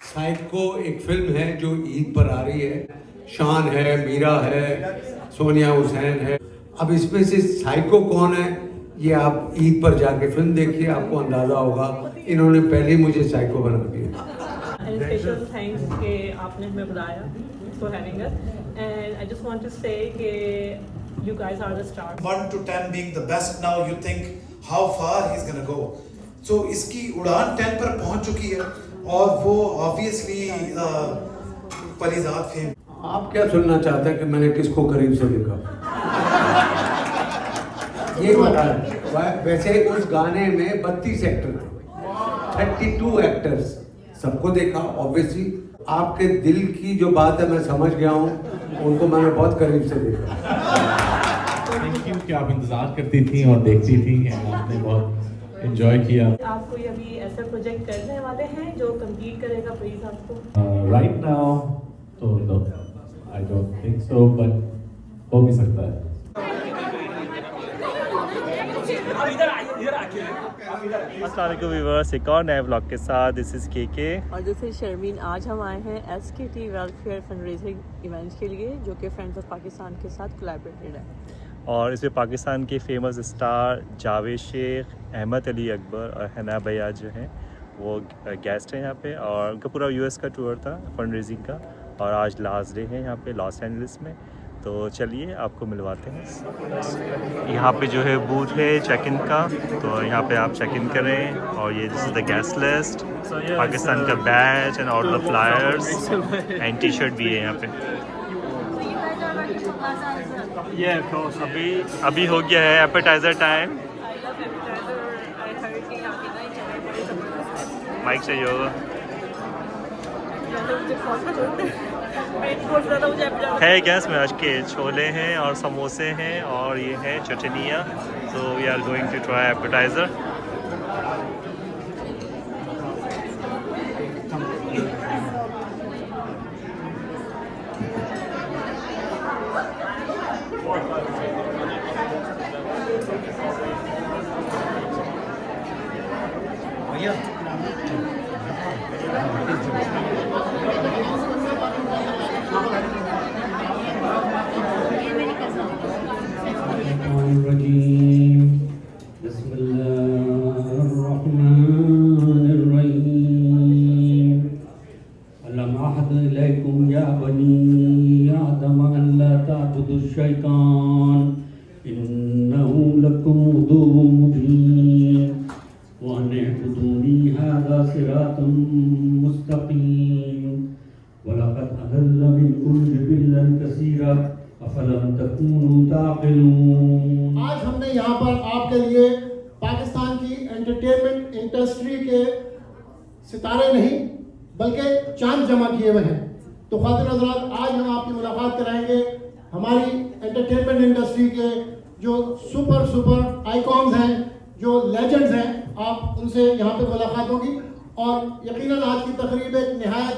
Psycho एक film है जो ईद पर आ रही है। शान है, मीरा है, सोनिया हुसैन है। अब इसमें से साइको कौन है ये आप ईद पर जाके फिल्म देखिए, आपको अंदाजा होगा। इन्होंने पहले ही मुझे साइको बना दिया। स्पेशल थैंक्स कि आपने हमें बुलाया for having us and I just want to say कि you guys are the stars. 1 to 10 being the best, now you think how far he's gonna go. So इसकी उड़ान 10 पर पहुंच चुकी है और वो obviously परिजात फेम। आप क्या सुनना चाहते हैं कि मैंने किसको करीब से देखा? ये बताया। वैसे उस गाने में 32 एक्टर थे, 32 एक्टर्स, सबको देखा ऑब्वियसली। आपके दिल की जो बात है मैं समझ गया हूँ, उनको मैंने बहुत करीब से देखा। थैंक यू कि आप इंतजार करती थी और देखती थी, आपने बहुत एंजॉय किया। आप कोई अभी ऐसा प्रोजेक्ट करने वाले हैं जो कंप्लीट करेगा प्लीज आपको? राइट नाउ तो no, I don't think so, but हो भी सकता है। अस्सलाम व्यूअर्स, एक और नए व्लॉग के साथ। दिस इज़ के और दिस इज शर्मीन। आज हम आए हैं SKT वेलफेयर फंडरेजिंग इवेंट्स के लिए, जो कि फ्रेंड्स ऑफ पाकिस्तान के साथ कोलैबोरेटेड है। और इसमें पाकिस्तान के फेमस स्टार जावेद शेख, अहमद अली अकबर और हना भैया जो हैं वो गेस्ट हैं यहाँ पे। और उनका पूरा US का टूर था फंड रेजिंग का, और आज लास्ट डे है यहाँ पे लॉस एंजलिस में। तो चलिए आपको मिलवाते हैं। यहाँ पे जो है बूथ है चेक इन का, तो यहाँ पे आप चेक इन करें। और ये this is the guest list, Pakistan का batch and all the flyers and T shirt भी है यहाँ पे। अभी हो गया है एपेटाइजर टाइम। माइक चाहिए होगा। है गैस में आज के छोले हैं और समोसे हैं और ये है चटनियाँ। So we are going to try appetizer. आज हमने यहाँ पर आपके लिए पाकिस्तान की एंटरटेनमेंट इंडस्ट्री के सितारे नहीं बल्कि चांद जमा किए हुए हैं। तो ख़ातिन हज़रात, आज हम आपकी मुलाकात कराएंगे हमारी एंटरटेनमेंट इंडस्ट्री के जो सुपर आइकॉन्स हैं, जो लेजेंड्स हैं, आप उनसे यहाँ पे मुलाकात होगी। और यकीनन आज की तकरीब एक निहायत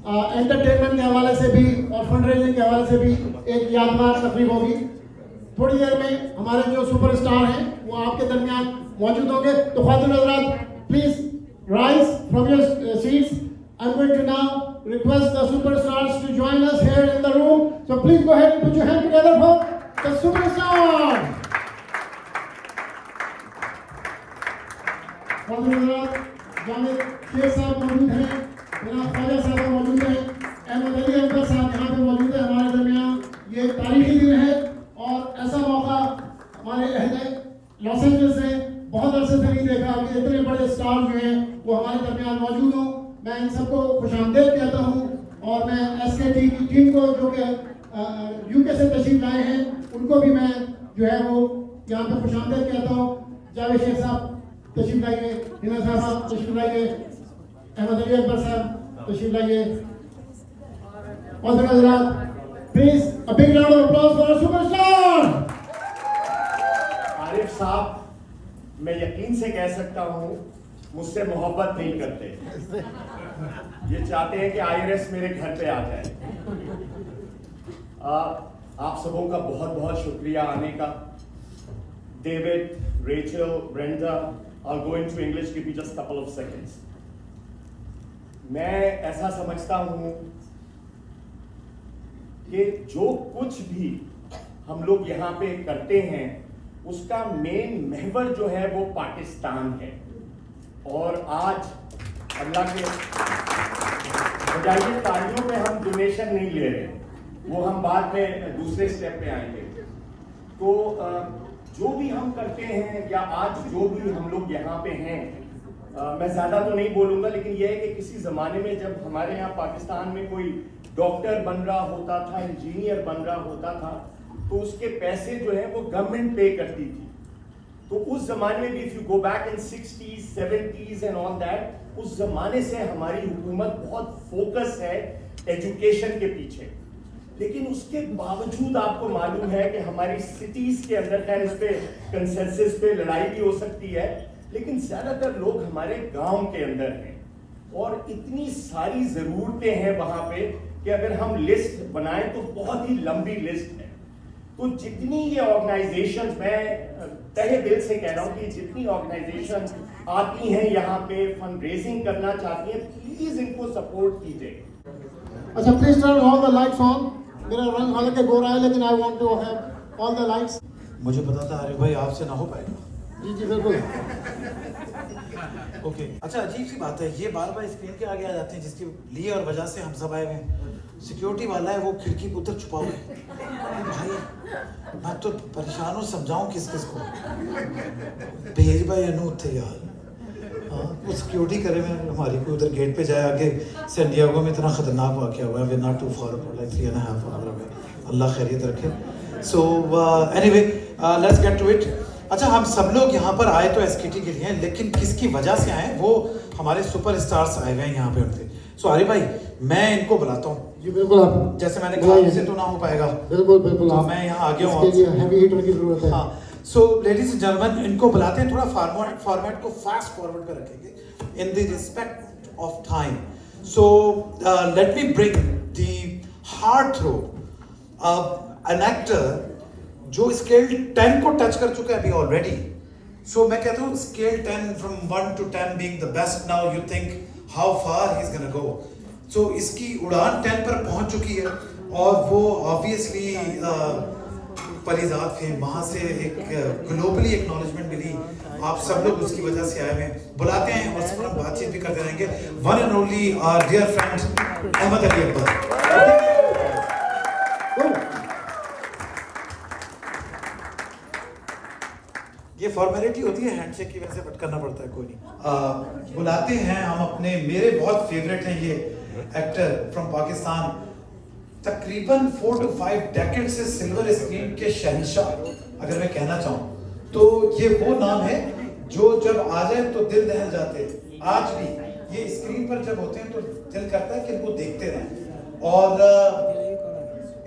एंटरटेनमेंट के हवाले से भी और फंड रेजिंग के हवाले से भी एक यादगार तकरीब होगी। थोड़ी देर में हमारे जो सुपरस्टार हैं वो आपके दरमियान मौजूद होंगे। तो ख़ातिन हज़रात, please rise from your seats. I am going to now request the superstars to join us here in the room. So please go ahead and put your hand together for the superstar. ख़ातिन हज़रात, जावेद शेख साहब मौजूद हैं, जनाब ख्वाजा साहब मौजूद हैं, अहमद अली अकबर साहब यहाँ पे मौजूद है हमारे दरमियान। ये तारीखी दिन है और ऐसा मौका हमारे अहले लॉस एंजल्स ने बहुत अरसे से नहीं देखा कि इतने बड़े स्टार जो हैं वो हमारे दरमियान मौजूद हों। मैं इन सबको खुशामदीद कहता हूँ और मैं SKT की टीम को जो कि UK से तशरीफ लाए हैं उनको भी मैं जो है वो यहाँ पे खुशामदीद कहता हूँ। जावेद शेख साहब तशरीफ लाइए, हिना साहब तशरीफ लाइए, अहमद अली अकबर साहब तशरीफ लाइए। और हज़रात, please a big round of applause for superstar. Arif साहब, मैं यकीन से कह सकता हूँ मुझसे मोहब्बत नहीं करते। ये चाहते हैं कि IRS मेरे घर पे आ जाए। आप सबों का बहुत बहुत शुक्रिया आने का। David, Rachel, Brenda, I'll go into English, give me just a couple of seconds. मैं ऐसा समझता हूं कि जो कुछ भी हम लोग यहाँ पे करते हैं उसका मेन महवर जो है वो पाकिस्तान है। और आज अल्लाह के बजाय तालियों पे हम डोनेशन नहीं ले रहे, वो हम बाद में दूसरे स्टेप पे आएंगे। तो जो भी हम करते हैं या आज जो भी हम लोग यहाँ पे हैं, मैं ज़्यादा तो नहीं बोलूँगा, लेकिन यह है कि किसी ज़माने में जब हमारे यहाँ पाकिस्तान में कोई डॉक्टर बन रहा होता था, इंजीनियर बन रहा होता था, तो उसके पैसे जो है वो गवर्नमेंट पे करती थी। तो उस ज़माने में भी if you go back in 60s, 70s and all that, उस ज़माने से हमारी हुकूमत बहुत फोकस है एजुकेशन के पीछे। लेकिन उसके बावजूद आपको मालूम है कि हमारी सिटीज़ के अंदर, खैर इस पे कंसेंसस पे लड़ाई भी हो सकती है, लेकिन ज़्यादातर लोग हमारे गांव के अंदर हैं और इतनी सारी ज़रूरतें हैं वहाँ पे कि अगर हम लिस्ट बनाएं तो बहुत ही लंबी लिस्ट है। तो जितनी ये ऑर्गेनाइजेशन, मैं तहे दिल से कह रहा हूँ कि जितनी ऑर्गेनाइजेशन आती हैं यहाँ पे फंड रेजिंग करना चाहती हैं, प्लीज़ इनको सपोर्ट कीजिए। अच्छा, please turn all the lights on. मेरा रंग हालांकि गोरा है, लेकिन I want to have all the lights. मुझे पता था आरिफ भाई आपसे ना हो पाएगा। जी जी बिल्कुल। ओके, अच्छा अजीब सी बात है, ये बार बार स्क्रीन के आगे आ जाते हैं, जिसकी लिए और वजह से हम सब आए हुए हैं। सिक्योरिटी वाला है, वो खिड़की पर उधर छुपा हुआ है। भाई मैं तो परेशान हूँ, समझाऊँ किस किस को। भेज भाई अनु थे यार, हाँ वो सिक्योरिटी करे में हमारी, कोई उधर गेट पे जाए। आगे सैन डिएगो में इतना खतरनाक वाक़या हुआ है, we not too far like 3.5 hour away, अल्लाह खैरियत रखे। So anyway let's get to it. अच्छा, हम सब लोग यहाँ पर आए तो एसकेटी के लिए, लेकिन किसकी वजह से आए, वो हमारे सुपरस्टार्स आए हुए हैं यहाँ पे उनके। सो आरिफ भाई, मैं इनको बुलाता हूँ। जी बिल्कुल, आप जैसे मैंने कहा मुझसे तो ना हो पाएगा। बिल्कुल बिल्कुल, तो आप मैं यहाँ आ गया हूँ, इसके लिए हैवी हिटर की जरूरत है। हाँ, सो लेडीज एंड जेंटलमैन, इनको बुलाते हैं, थोड़ा फॉर्मेट को फास्ट फॉरवर्ड पे रखेंगे in the respect of time. So let me bring the heartthrob an actor जो स्केल 10 को टच कर चुका है अभी ऑलरेडी। सो मैं कहता हूँ scale 10 from 1 to 10 being the best, now you think how far he is gonna go. सो इसकी उड़ान 10 पर पहुंच चुकी है और वो ऑब्वियसली परिजात थे, वहाँ से एक ग्लोबली एक्नॉलेजमेंट मिली। आप सब लोग उसकी वजह से आए हुए हैं, बुलाते हैं और उस पर हम बातचीत भी करते रहेंगे। One and only our dear friend Ahmed Ali Akbar. ये फॉर्मेलिटी होती है हैंडशेक की, वैसे बट करना पड़ता है, कोई नहीं। बुलाते हैं हम अपने, मेरे बहुत फेवरेट हैं ये एक्टर फ्रॉम पाकिस्तान, तकरीबन 4 to 5 डेकेड से सिल्वर स्क्रीन के शहंशाह अगर मैं कहना चाहूँ तो ये वो नाम है जो जब आ जाए तो दिल दहल जाते हैं। आज भी ये स्क्रीन पर जब होते हैं तो दिल करता है कि इनको देखते रहें। और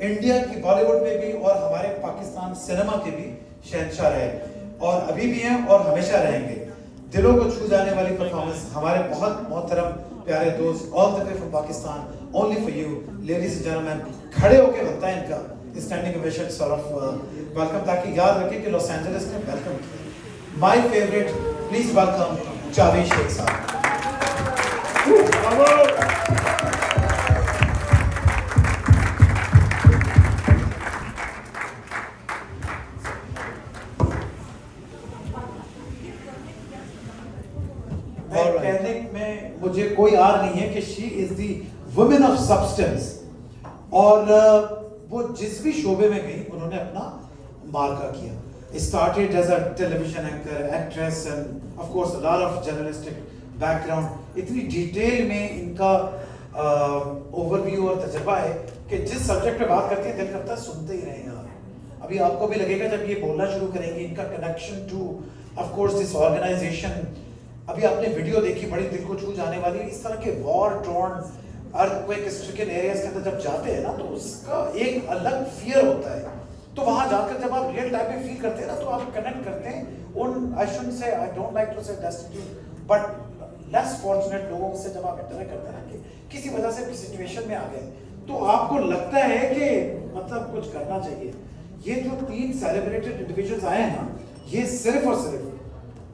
इंडिया की बॉलीवुड में भी और हमारे पाकिस्तान सिनेमा के भी शहंशाह रहे और अभी भी हैं और हमेशा रहेंगे। दिलों को छू जाने वाली परफॉर्मेंस हमारे बहुत मोहतरम प्यारे दोस्त, all the way from Pakistan, only for you ladies and gentleman. खड़े होके बनता है इनका standing ovation sort of welcome, ताकि याद रखें कि लॉस एंजलिस ने वेलकम किया। My favourite, please welcome Javed Sheikh sahab. कहने में मुझे कोई आर नहीं है कि she is the women of substance, और वो जिस भी शोबे में गई उन्होंने अपना मार्का किया। Started as a television anchor, actress and of course a lot of journalistic background. इतनी डिटेल में इनका ओवरव्यू और तजुर्बा है कि जिस सब्जेक्ट पे बात करती है दिल करता है सुनते ही रहे यार। अभी आपको भी लगेगा जब ये बोलना शुरू करेंगे, इनका connection to of course this organisation. अभी आपने वीडियो देखी, बड़ी दिल को छू जाने वाली। इस तरह के war torn earthquake stricken areas के अंदर जब जाते हैं ना तो उसका एक अलग फियर होता है। तो वहां जाकर जब आप रियल टाइम में फील करते हैं ना तो आप कनेक्ट करते हैं उन, आई शुडंट से, आई डोंट लाइक टू से डेस्टिट्यूट बट लेस फॉर्चुनेट लोगों से जब आप इंटरेक्ट करते हैं कि किसी वजह से सिचुएशन में आ गए तो आपको लगता है कि मतलब कुछ करना चाहिए। ये जो 3 सेलिब्रेटेड इंडिविजुअल्स आए हैं ना, ये सिर्फ और सिर्फ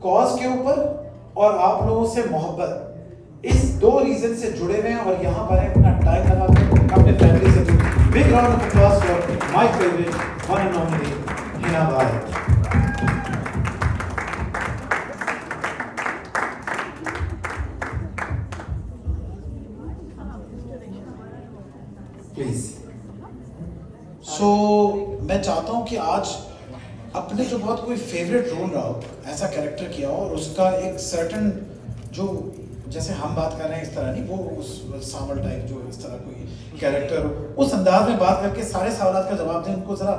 कॉज के ऊपर और आप लोगों से मोहब्बत, इस 2 रीजन से जुड़े हुए हैं और यहाँ पर अपना टाइम लगा के अपने फैमिली से जुड़े। Big round of applause for my favourite one and only Hina भाई। प्लीज। सो मैं चाहता हूं कि आज अपने जो बहुत कोई फेवरेट रोल रहा हो, ऐसा कैरेक्टर किया हो और उसका एक सर्टन जो जैसे हम बात कर रहे हैं इस तरह नहीं, वो उस सावल टाइप जो इस तरह कोई कैरेक्टर हो, उस अंदाज में बात करके सारे सवालों का जवाब दें, उनको जरा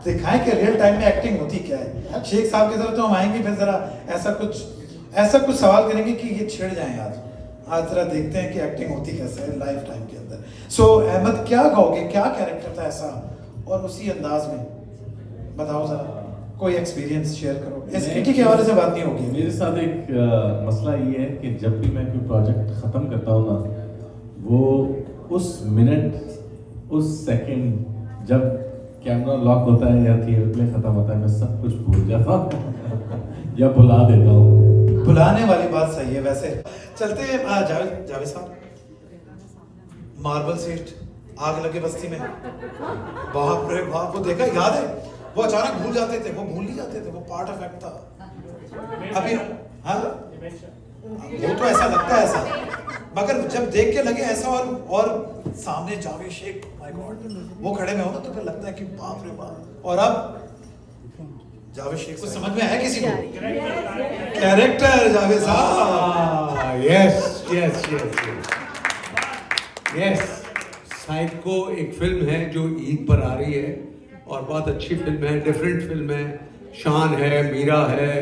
दिखाएं कि रियल टाइम में एक्टिंग होती क्या है। शेख साहब की तरफ तो हम आएंगे, फिर जरा ऐसा कुछ सवाल करेंगे कि ये छिड़ जाए आज जरा देखते हैं कि एक्टिंग होती कैसे है लाइफ टाइम के अंदर। सो अहमद, क्या कहोगे, क्या कैरेक्टर था ऐसा और उसी अंदाज में बताओ जरा, कोई एक्सपीरियंस शेयर करो। एसकेटी के हवाले से बात नहीं होगी। मेरे साथ एक मसला ये है कि जब भी मैं कोई प्रोजेक्ट ख़त्म करता हूँ ना, वो उस मिनट उस सेकंड जब कैमरा लॉक होता है या थिएटर प्ले ख़त्म होता है, मैं सब कुछ भूल जाता हूँ या भुला देता हूँ। बुलाने वाली बात सही है। वैसे चलते हैं जावेद साहब, मार्बल सेट आग लगे बस्ती में, बाप रे बाप, वो देखा, याद है? वो अचानक भूल जाते थे, वो भूल नहीं जाते थे, वो पार्ट ऑफ एक्ट था। अभी हाँ, वो तो ऐसा लगता है ऐसा, मगर जब देख के लगे ऐसा और सामने जावेद शेख, माय गॉड, वो खड़े में हो ना, तो फिर लगता है कि बाप रे बाप। और अब जावेद शेख को समझ में आया किसी को? कैरेक्टर जावेद साहब। Yes yes yes yes. Psycho एक फिल्म है जो ईद पर आ रही है और बहुत अच्छी फिल्म है, डिफरेंट फिल्म है। शान है, मीरा है,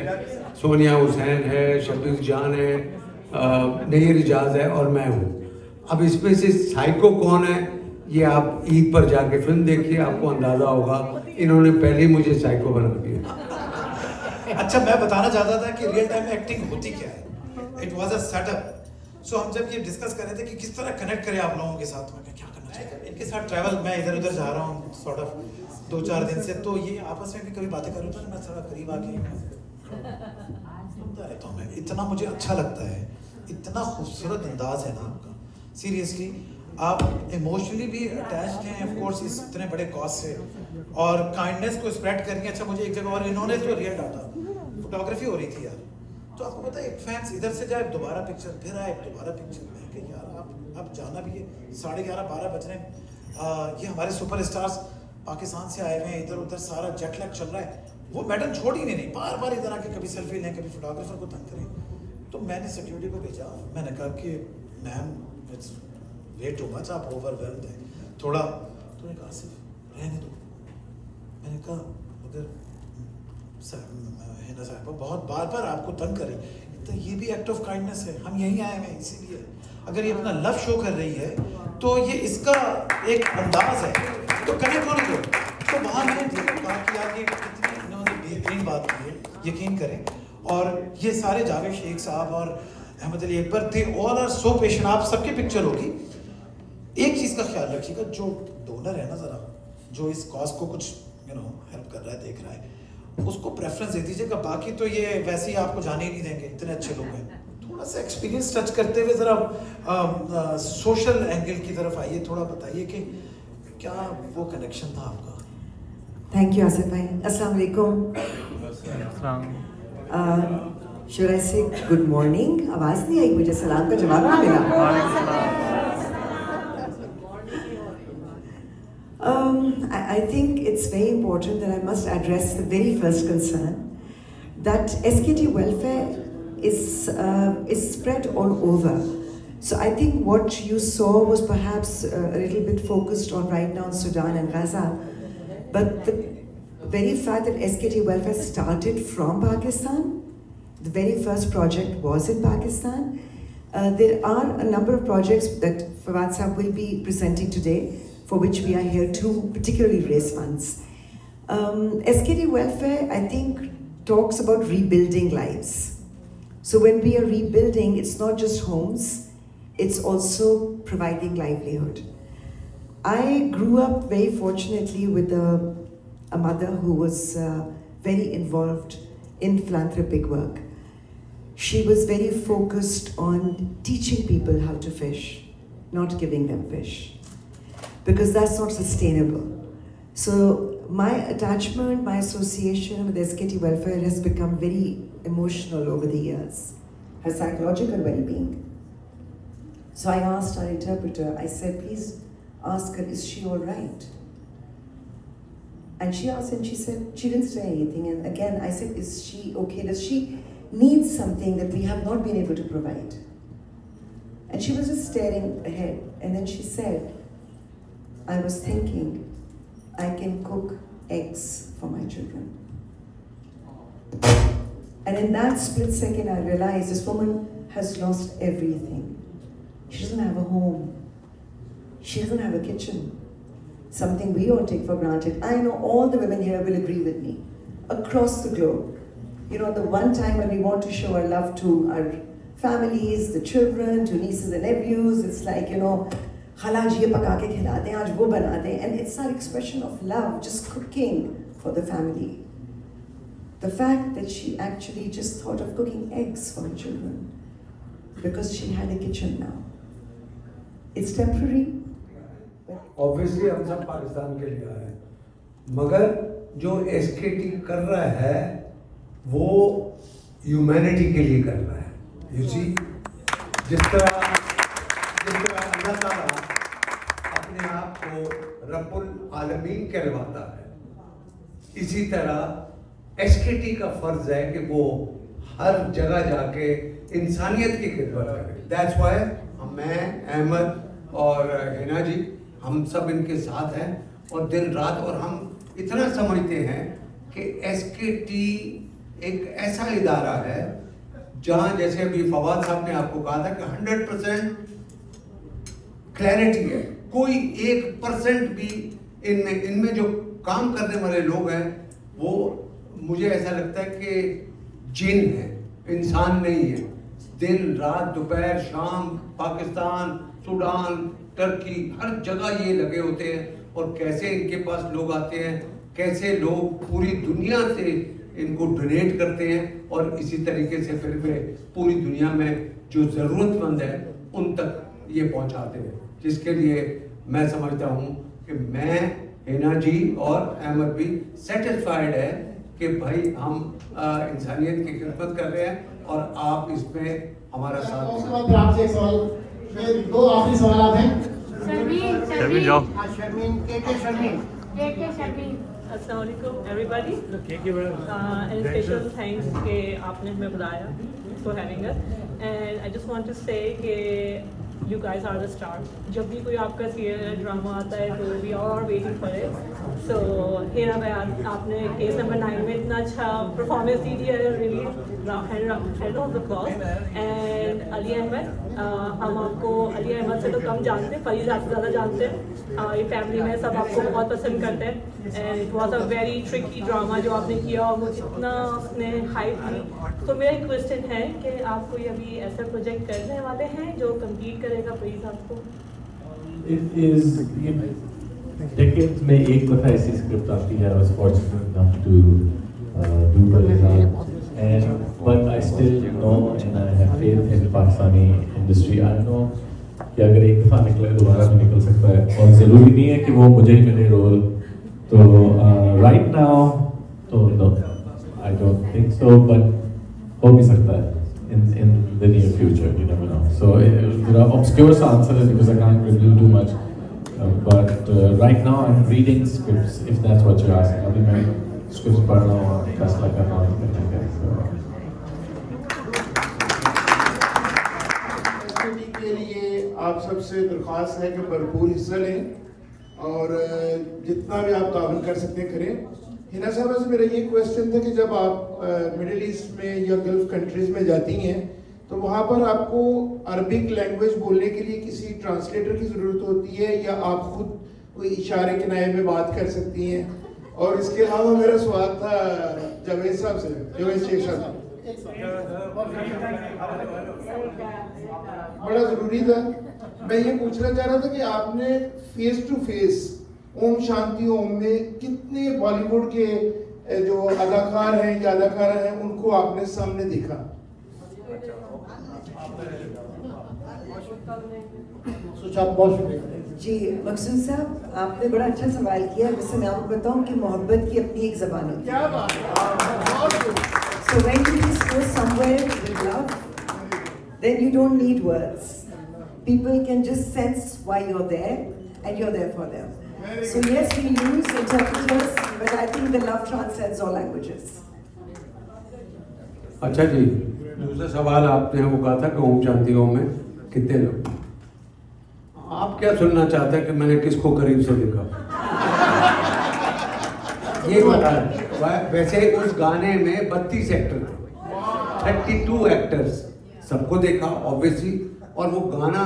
सोनिया हुसैन है, शबीर जान है, नईर इजाज है और मैं हूँ। अब इसमें से साइको कौन है, ये आप ईद पर जाके फिल्म देखिए, आपको अंदाजा होगा। इन्होंने पहले ही मुझे साइको बना दिया। अच्छा, मैं बताना चाहता था कि रियल टाइम में एक्टिंग होती क्या है। It was a setup. सो हम जब ये डिस्कस कर रहे थे कि किस तरह कनेक्ट करें आप लोगों के साथ में, क्या करना चाहिए इनके साथ ट्रैवल, मैं इधर उधर जा रहा हूँ सॉर्ट ऑफ 2-4 दिन से, तो ये आपस में भी कभी बातें कर रहा था, मैं थोड़ा करीब आके सुनता रहता हूँ। मैं इतना मुझे अच्छा लगता है, इतना खूबसूरत अंदाज है ना आपका। सीरियसली आप इमोशनली भी अटैच्ड हैं ऑफ कोर्स इस इतने बड़े कॉज से, और काइंडनेस को स्प्रेड करेंगे। अच्छा, मुझे एक जगह और इन्होंने जो रियल डाटा फोटोग्राफी हो रही थी यार, तो आपको पता है फैंस इधर से जाए, दोबारा पिक्चर, फिर आए दोबारा पिक्चर। मैं कि यार आप जाना भी है, 11:30-12 बज रहे हैं। ये हमारे सुपरस्टार्स पाकिस्तान से आए हुए हैं, इधर उधर सारा जेट लैग चल रहा है, वो मैडम छोड़ ही नहीं, बार बार इधर आके कभी सेल्फी लें, कभी फोटोग्राफर को तंग करें। तो मैंने सिक्योरिटी को भेजा, मैंने कहा कि ma'am it's way too much, आप ओवरवेल्म्ड हैं थोड़ा। तो ने कहा सिर्फ रहने दो। मैंने कहा मगर हिना साहब बहुत बार बार आपको तंग करें, तो ये भी एक्ट ऑफ काइंडनेस है, हम यहीं आए हैं इसीलिए। अगर ये अपना लव शो कर रही है तो ये इसका एक अंदाज है, तो कनेक्ट होने दो। तो वहाँ मैंने कहा कि यार ये कितनी इन्होंने बेहतरीन बात की है, यकीन करें। और ये सारे जावेद शेख साहब और अहमद अली अकबर थे, ऑल आर सो पेशेंट। आप सबकी पिक्चर होगी, एक चीज़ का ख्याल रखिएगा, जो डोनर है ना, ज़रा जो इस कॉज को कुछ हेल्प कर रहा है, देख रहा है, उसको प्रेफरेंस दे दीजिएगा। बाकी तो ये वैसे ही आपको जाने ही नहीं देंगे, इतने अच्छे लोग हैं। थोड़ा सा एक्सपीरियंस टच करते हुए ज़रा सोशल एंगल की तरफ आइए, थोड़ा बताइए कि क्या वो कनेक्शन था आपका। थैंक यू आसिफ भाई। अस्सलाम वालेकुम। शुड आई से गुड मॉर्निंग? आवाज़ नहीं आई मुझे, सलाम का जवाब नहीं मिला। I think it's very important that I must address the very first concern that SKT welfare is spread all over. So I think what you saw was perhaps a little bit focused on right now in Sudan and Gaza, but the very fact that SKT welfare started from Pakistan, the very first project was in Pakistan. There are a number of projects that Fawad Saab will be presenting today, for which we are here to particularly raise funds. SKT welfare, I think, talks about rebuilding lives. So when we are rebuilding, it's not just homes, it's also providing livelihood. I grew up very fortunately with a mother who was very involved in philanthropic work. she was very focused on teaching people how to fish, not giving them fish, because that's not sustainable. So my attachment, my association with SKT Welfare has become very emotional over the years, her psychological well-being. So I asked our interpreter, I said, please ask her, is she all right? And she asked and she said, she didn't say anything. And again, I said, is she okay? Does she need something that we have not been able to provide? And she was just staring ahead. And then she said, I was thinking, I can cook eggs for my children. And in that split second, I realized this woman has lost everything. She doesn't have a home. She doesn't have a kitchen. Something we all take for granted. I know all the women here will agree with me, across the globe. You know, the one time when we want to show our love to our families, the children, to nieces and nephews, it's like, you know, khala ji ye paka ke khilate hain, aaj wo bana de, and it's our expression of love, just cooking for the family. The fact that she actually just thought of cooking eggs for her children because she had a kitchen now. It's temporary. Obviously हम सब पाकिस्तान के लिए आए हैं, मगर जो एसकेटी कर रहा है वो ह्यूमैनिटी के लिए कर रहा है। यू सी, जिस तरह अल्लाह ताला अपने आप को रब्बुल आलमीन कहलवाता है, इसी तरह एसकेटी का फर्ज है कि वो हर जगह जाके इंसानियत की खिदमत करे। दैट्स व्हाई मैं, अहमद और हिना जी, हम सब इनके साथ हैं और दिन रात, और हम इतना समझते हैं कि एसकेटी एक ऐसा इदारा है जहां, जैसे अभी फवाद साहब ने आपको कहा था कि 100% क्लैरिटी है, कोई 1% भी इनमें जो काम करने वाले लोग हैं वो मुझे ऐसा लगता है कि जिन है, इंसान नहीं है। दिन रात दोपहर शाम पाकिस्तान, सूडान, टर्की, हर जगह ये लगे होते हैं, और कैसे इनके पास लोग आते हैं, कैसे लोग पूरी दुनिया से इनको डोनेट करते हैं, और इसी तरीके से फिर वे पूरी दुनिया में जो ज़रूरतमंद है उन तक ये पहुंचाते हैं, जिसके लिए मैं समझता हूँ कि मैं, हिना जी और अहमद भी सेटिस्फाइड है कि भाई हम इंसानियत की खिदमत कर रहे हैं और आप इसमें हमारा साथ फिर आपसे एक सवाल, फिर दो आखिरी सवाल हैं। शर्मीन जाओ। शर्मीन, के शर्मीन। अस्सलाम वालेकुम एवरीबॉडी, एंड स्पेशल थैंक्स कि आपने हमें बुलाया for having us, and I just want to say कि you guys are the star. जब भी कोई आपका सीरियल ड्रामा आता है तो we are waiting for it. So Hina भाई, आपने केस नंबर 9 में इतना अच्छा परफॉर्मेंस दी थी, really head of the clause. And Ali Ahmed, हम आपको अली अहमद से तो कम जानते हैं, फरीद आपसे ज़्यादा जानते हैं। ये फैमिली में सब आपको बहुत पसंद करते हैं, and it was a very tricky drama जो आपने किया, और वो इतना उसने हाइप दी। तो मेरा एक क्वेश्चन है कि आप कोई अभी ऐसा प्रोजेक्ट करने वाले हैं जो कम्पीट करेगा फरीद आपको? It is decades में एक दफा ऐसी स्क्रिप्ट आती है, I was fortunate enough to do the result, and but I still know and I have faith in Pakistani industry. I know कि अगर एक दफा निकले दोबारा भी निकल सकता है, और ज़रूरी नहीं है कि वो मुझे ही मिले रोल। तो right now तो no, I don't think so, but हो भी सकता है in the near future, you never know. So there are obscure answers because I can't reveal too much. But right now I'm reading scripts, if that's what you're asking. अभी मैं scripts पढ़ रहा हूँ, फैसला कर रहा हूँ करने का। के लिए आप सबसे दरख्वास्त है कि भरपूर हिस्सा लें और जितना भी आप ताउन कर सकते हैं करें। हिना साहब से मेरा ये क्वेश्चन था कि जब आप मिडिल ईस्ट में या गल्फ कंट्रीज में जाती हैं तो वहाँ पर आपको अरबिक लैंग्वेज बोलने के लिए किसी ट्रांसलेटर की ज़रूरत होती है या आप खुद कोई इशारे किनारे में बात कर सकती हैं? और इसके अलावा मेरा सवाल था जावेद साहब से, जावेद शेख साहब, बड़ा ज़रूरी था। मैं ये पूछना चाह रहा था कि आपने face to face Om Shanti Om में कितने बॉलीवुड के जो अदाकार हैं या अदाकारा हैं उनको आपने सामने देखा? सुचा बहुत शुक्रिया। जी मकसूद साहब, आपने बड़ा अच्छा सवाल किया। वैसे मैं आपको बताऊं कि मोहब्बत की अपनी एक ज़बान होती है। क्या बात है। So when you just go somewhere with love, then you don't need words. People can just sense why you're there, and you're there for them. So yes, we use interpreters, but I think the love transcends all languages. अच्छा जी, दूसरा सवाल आपने वो कहा था कि ओम शांति ओम में कितने लोग, आप क्या सुनना चाहते हैं कि मैंने किसको करीब से देखा? ये बताएं। वैसे उस गाने में 32 एक्टर थे, 32 एक्टर्स, सबको देखा ऑब्वियसली। और वो गाना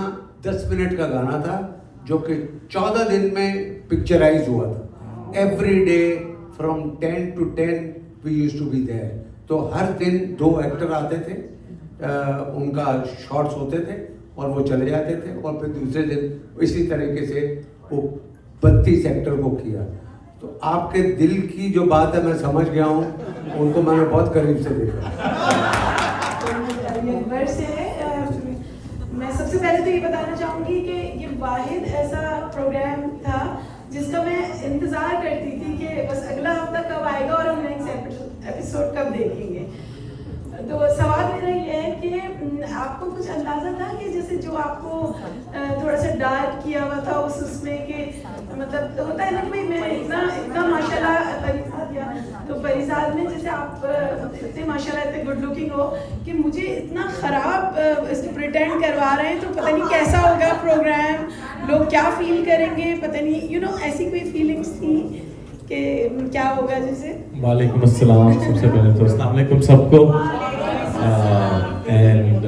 10 मिनट का गाना था जो कि 14 दिन में पिक्चराइज हुआ था। Every day from 10 to 10 we used to be there. तो हर दिन 2 एक्टर आते थे, उनका शॉट्स होते थे और वो चले जाते थे, और फिर दूसरे दिन इसी तरीके से वो 32 एक्टर को किया। तो आपके दिल की जो बात है मैं समझ गया हूँ, उनको मैंने बहुत करीब से देखा। अकबर से है। मैं सबसे पहले तो ये बताना चाहूँगी कि ये वाहिद ऐसा प्रोग्राम था जिसका मैं इंतज़ार करती थी कि बस अगला हफ्ता कब आएगा और हम नेक्स्ट एपिसोड कब देखेंगे। तो सवाल मेरा ये है कि आपको कुछ अंदाज़ा था कि जैसे जो आपको थोड़ा सा डार्क किया हुआ था उसमें कि मतलब होता है ना कि भाई मैं इतना माशाल्लाह तो परिसाद में जैसे आप इतने माशाल्लाह इतने गुड लुकिंग हो कि मुझे इतना ख़राब इसको प्रिटेंड करवा रहे हैं, तो पता नहीं कैसा होगा प्रोग्राम, लोग क्या फील करेंगे, पता नहीं ऐसी कोई फीलिंग्स थी कि क्या होगा जैसे। वालेकुम अस्सलाम। सबसे पहले तो अस्सलाम वालेकुम सबको। एंड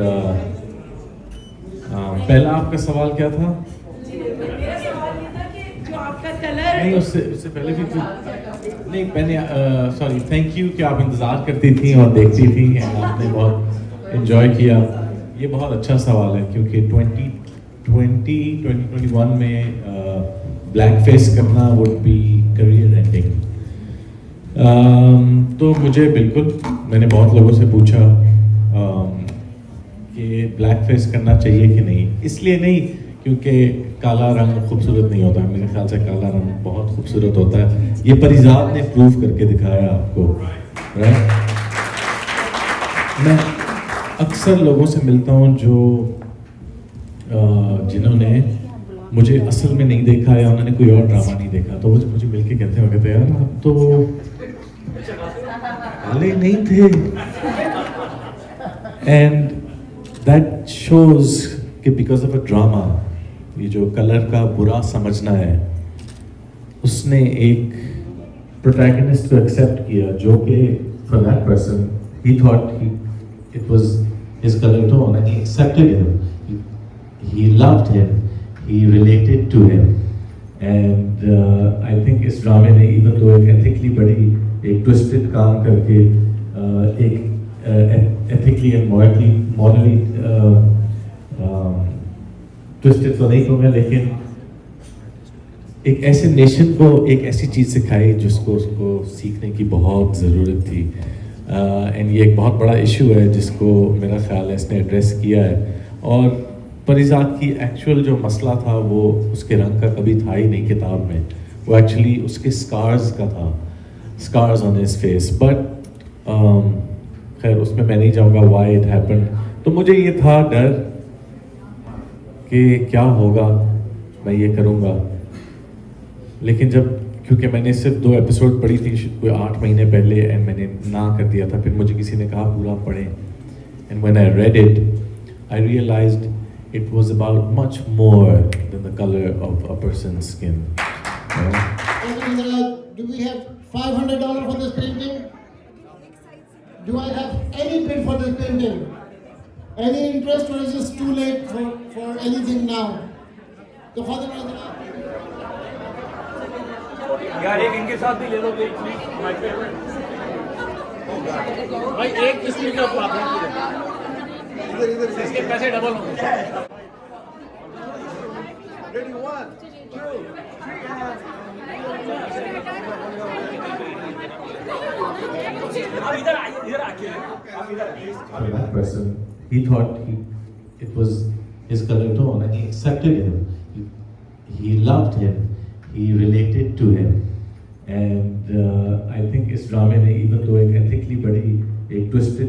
पहला आपका सवाल क्या था? मेरा सवाल ये था कि जो आपका कलर नहीं, उससे पहले भी नहीं, मैंने सॉरी, थैंक यू कि आप इंतज़ार करती थी और देखती थी, एंड आपने बहुत इन्जॉय किया। ये बहुत अच्छा सवाल है क्योंकि 2021 में ब्लैक फेस करना वुड बी करियर एंडिंग। तो मुझे बिल्कुल, मैंने बहुत लोगों से पूछा कि ब्लैक फेस करना चाहिए कि नहीं। इसलिए नहीं क्योंकि काला रंग खूबसूरत नहीं होता, मेरे ख्याल से काला रंग बहुत खूबसूरत होता है। ये परिजात ने प्रूव करके दिखाया आपको, राइट। मैं अक्सर लोगों से मिलता हूँ जो जिन्होंने मुझे असल में नहीं देखा या उन्होंने कोई और ड्रामा नहीं देखा, तो वो मुझे मिलके कहते हैं यार आप तो काले नहीं थे। एंड दैट शोज कि बिकॉज ऑफ अ ड्रामा, ये जो कलर का बुरा समझना है, उसने एक प्रोटैगनिस्ट को एक्सेप्ट किया जो कि for that person he thought it was his colour tone and he accepted him, he loved him, he related to him, and I think इस ड्रामे ने even though एक ethically बड़ी एक twisted काम करके एक ethically and morally twisted तो नहीं कहूँगा, लेकिन एक ऐसे नेशन को एक ऐसी चीज़ सिखाई जिसको उसको सीखने की बहुत ज़रूरत थी। एंड ये एक बहुत बड़ा इशू है जिसको मेरा ख्याल है इसने एड्रेस किया है। और परिजात की एक्चुअल जो मसला था वो उसके रंग का कभी था ही नहीं किताब में, वो एक्चुअली उसके स्कार्स का था, scars on his face. But खैर उसमें मैं नहीं जाऊँगा व्हाई इट हैपेंड। तो मुझे ये था डर कि क्या होगा, मैं ये करूँगा, लेकिन जब क्योंकि मैंने सिर्फ 2 एपिसोड पढ़ी थी कोई 8 महीने पहले एंड मैंने ना कर दिया था, फिर मुझे किसी ने कहा पूरा पढ़ें, and when I read it I realised it was about much more than the color of a person's skin. Do we have $500 for this painting? Do I have any bid for this painting? Any interest, or is it too late for anything now? तो father यार एक इनके साथ भी ले लो please, भाई एक किस्म का इधर इसके पैसे डबल होंगे। Ready, 1, 2, 3 आप इधर आइए, इधर आके आप इधर। For that person, he thought it was his color tone, and he accepted him. He loved him. He related to him. And I think इस ड्रामे ने, even though एक ethically बड़ी एक twisted